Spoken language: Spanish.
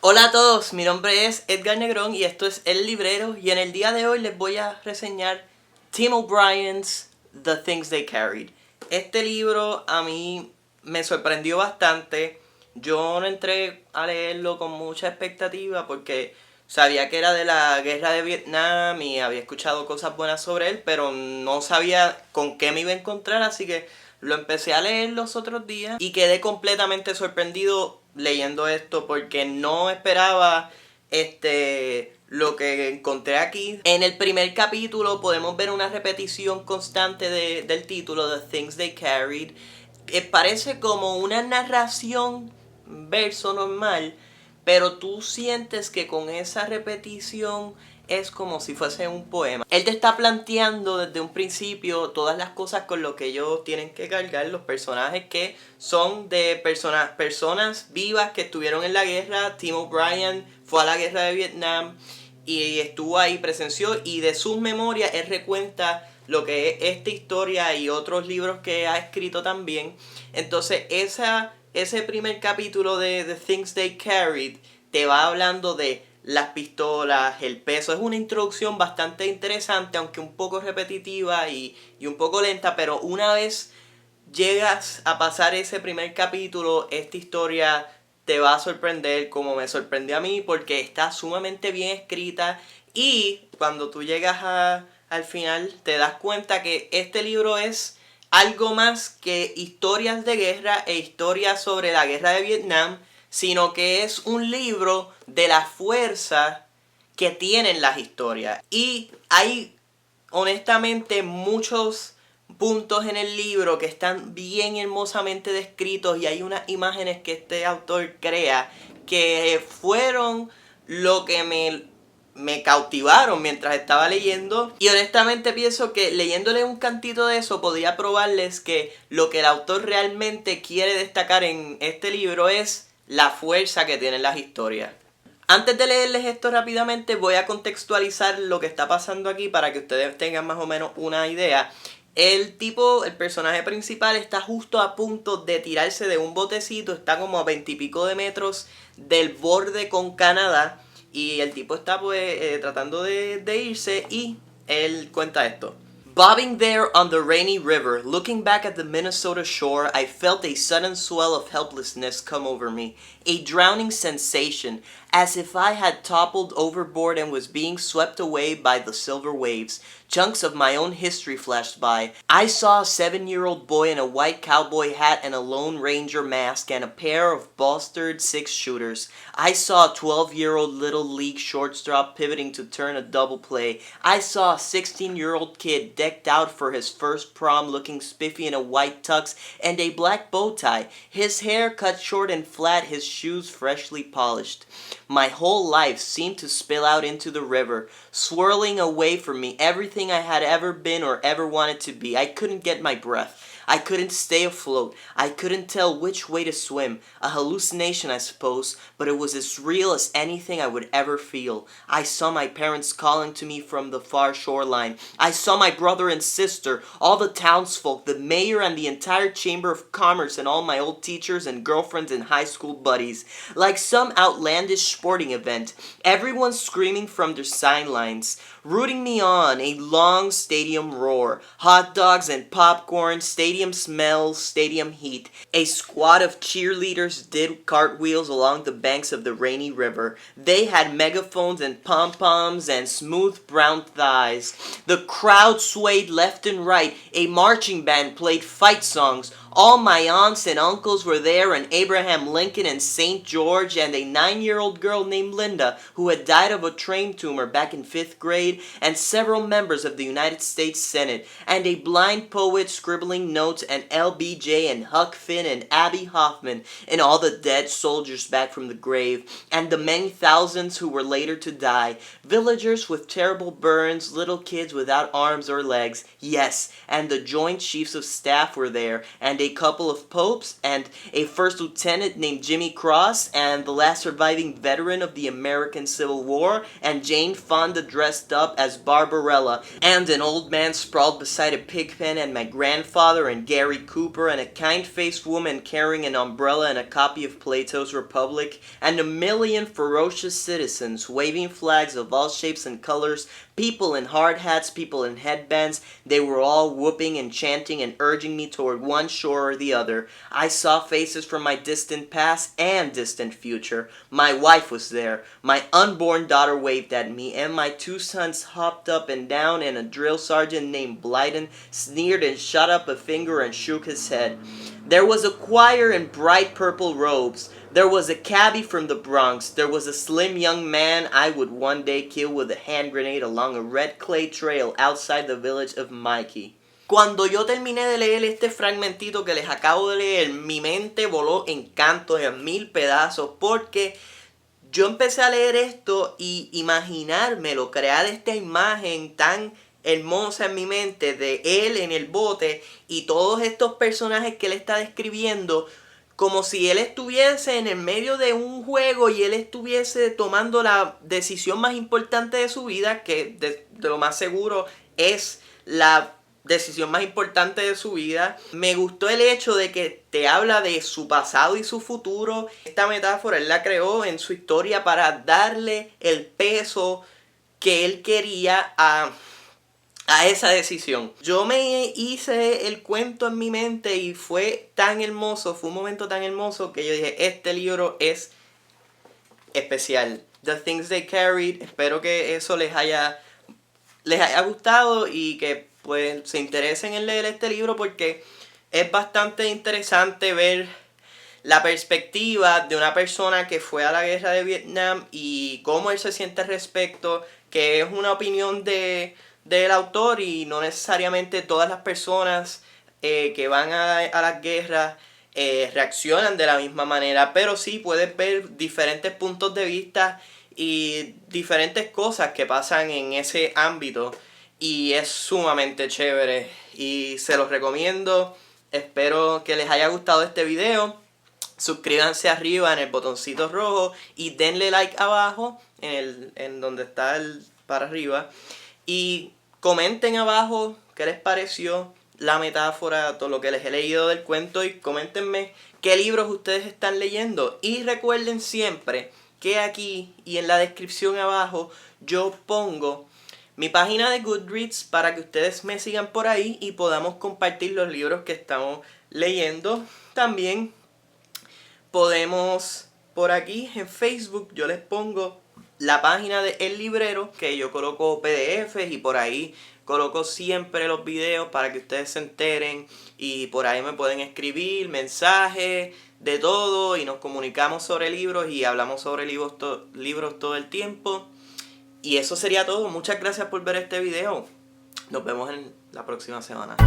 Hola a todos, mi nombre es Edgar Negrón y esto es El Librero, y en el día de hoy les voy a reseñar Tim O'Brien's The Things They Carried. Este libro a mí me sorprendió bastante. Yo no entré a leerlo con mucha expectativa porque sabía que era de la guerra de Vietnam y había escuchado cosas buenas sobre él, pero no sabía con qué me iba a encontrar, así que lo empecé a leer los otros días y quedé completamente sorprendido leyendo esto porque no esperaba lo que encontré aquí. En el primer capítulo podemos ver una repetición constante del título, The Things They Carried. Parece como una narración verso normal, pero tú sientes que con esa repetición es como si fuese un poema. Él te está planteando desde un principio todas las cosas con lo que ellos tienen que cargar, los personajes que son de personas vivas que estuvieron en la guerra. Tim O'Brien fue a la guerra de Vietnam y estuvo ahí, presenció, y de sus memorias él recuenta lo que es esta historia y otros libros que ha escrito también. Entonces ese primer capítulo de The Things They Carried te va hablando de las pistolas, el peso. Es una introducción bastante interesante, aunque un poco repetitiva y un poco lenta, pero una vez llegas a pasar ese primer capítulo, esta historia te va a sorprender como me sorprendió a mí, porque está sumamente bien escrita, y cuando tú llegas al final te das cuenta que este libro es algo más que historias de guerra e historias sobre la guerra de Vietnam, sino que es un libro de la fuerza que tienen las historias. Y hay honestamente muchos puntos en el libro que están bien hermosamente descritos, y hay unas imágenes que este autor crea que fueron lo que me cautivaron mientras estaba leyendo. Y honestamente pienso que leyéndole un cantito de eso podría probarles que lo que el autor realmente quiere destacar en este libro es la fuerza que tienen las historias. Antes de leerles esto rápidamente, voy a contextualizar lo que está pasando aquí para que ustedes tengan más o menos una idea. El personaje principal, está justo a punto de tirarse de un botecito, está como a 20 y pico de metros del borde con Canadá, y el tipo está tratando de irse, y él cuenta esto. Bobbing there on the rainy river, looking back at the Minnesota shore, I felt a sudden swell of helplessness come over me, a drowning sensation, as if I had toppled overboard and was being swept away by the silver waves. Chunks of my own history flashed by. I saw a 7-year-old boy in a white cowboy hat and a Lone Ranger mask and a pair of bolstered six-shooters. I saw a 12-year-old Little League shortstop pivoting to turn a double play. I saw a 16-year-old kid decked out for his first prom, looking spiffy in a white tux and a black bow tie, his hair cut short and flat, his shoes freshly polished. My whole life seemed to spill out into the river, swirling away from me everything I had ever been or ever wanted to be. I couldn't get my breath. I couldn't stay afloat. I couldn't tell which way to swim. A hallucination, I suppose, but it was as real as anything I would ever feel. I saw my parents calling to me from the far shoreline. I saw my brother and sister, all the townsfolk, the mayor and the entire chamber of commerce, and all my old teachers and girlfriends and high school buddies. Like some outlandish sporting event, everyone screaming from their sidelines, rooting me on, a long stadium roar, hot dogs and popcorn, stadium smells, stadium heat. A squad of cheerleaders did cartwheels along the banks of the rainy river. They had megaphones and pom-poms and smooth brown thighs. The crowd swayed left and right. A marching band played fight songs. All my aunts and uncles were there, and Abraham Lincoln and St. George, and a 9-year-old girl named Linda who had died of a brain tumor back in 5th grade, and several members of the United States Senate, and a blind poet scribbling notes, and LBJ and Huck Finn and Abby Hoffman, and all the dead soldiers back from the grave, and the many thousands who were later to die, villagers with terrible burns, little kids without arms or legs, yes, and the Joint Chiefs of Staff were there, and and a couple of popes, and a first lieutenant named Jimmy Cross, and the last surviving veteran of the American Civil War, and Jane Fonda dressed up as Barbarella, and an old man sprawled beside a pigpen, and my grandfather, and Gary Cooper, and a kind-faced woman carrying an umbrella and a copy of Plato's Republic, and a million ferocious citizens waving flags of all shapes and colors, people in hard hats, people in headbands. They were all whooping and chanting and urging me toward one shore or the other. I saw faces from my distant past and distant future. My wife was there. My unborn daughter waved at me, and my 2 sons hopped up and down, and a drill sergeant named Blyden sneered and shot up a finger and shook his head. There was a choir in bright purple robes. There was a cabbie from the Bronx. There was a slim young man I would one day kill with a hand grenade along a red clay trail outside the village of Mikey. Cuando yo terminé de leer este fragmentito que les acabo de leer, mi mente voló en cantos, en 1000 pedazos, porque yo empecé a leer esto y imaginármelo, crear esta imagen tan hermosa en mi mente de él en el bote y todos estos personajes que él está describiendo, como si él estuviese en el medio de un juego y él estuviese tomando la decisión más importante de su vida, que de lo más seguro es la decisión más importante de su vida. Me gustó el hecho de que te habla de su pasado y su futuro. Esta metáfora él la creó en su historia para darle el peso que él quería a esa decisión. Yo me hice el cuento en mi mente y fue tan hermoso, fue un momento tan hermoso que yo dije, este libro es especial. The Things They Carried, espero que eso les haya gustado y que pues se interesen en leer este libro, porque es bastante interesante ver la perspectiva de una persona que fue a la guerra de Vietnam y cómo él se siente al respecto, que es una opinión del autor y no necesariamente todas las personas que van a las guerras reaccionan de la misma manera, pero sí puedes ver diferentes puntos de vista y diferentes cosas que pasan en ese ámbito y es sumamente chévere y se los recomiendo. Espero que les haya gustado este video. Suscríbanse arriba en el botoncito rojo y denle like abajo en donde está el para arriba y comenten abajo qué les pareció la metáfora, todo lo que les he leído del cuento, y coméntenme qué libros ustedes están leyendo. Y recuerden siempre que aquí y en la descripción abajo yo pongo mi página de Goodreads para que ustedes me sigan por ahí y podamos compartir los libros que estamos leyendo. También podemos por aquí en Facebook, yo les pongo la página de El Librero, que yo coloco PDFs y por ahí coloco siempre los videos para que ustedes se enteren y por ahí me pueden escribir mensajes de todo y nos comunicamos sobre libros y hablamos sobre libros todo el tiempo. Y eso sería todo. Muchas gracias por ver este video. Nos vemos en la próxima semana.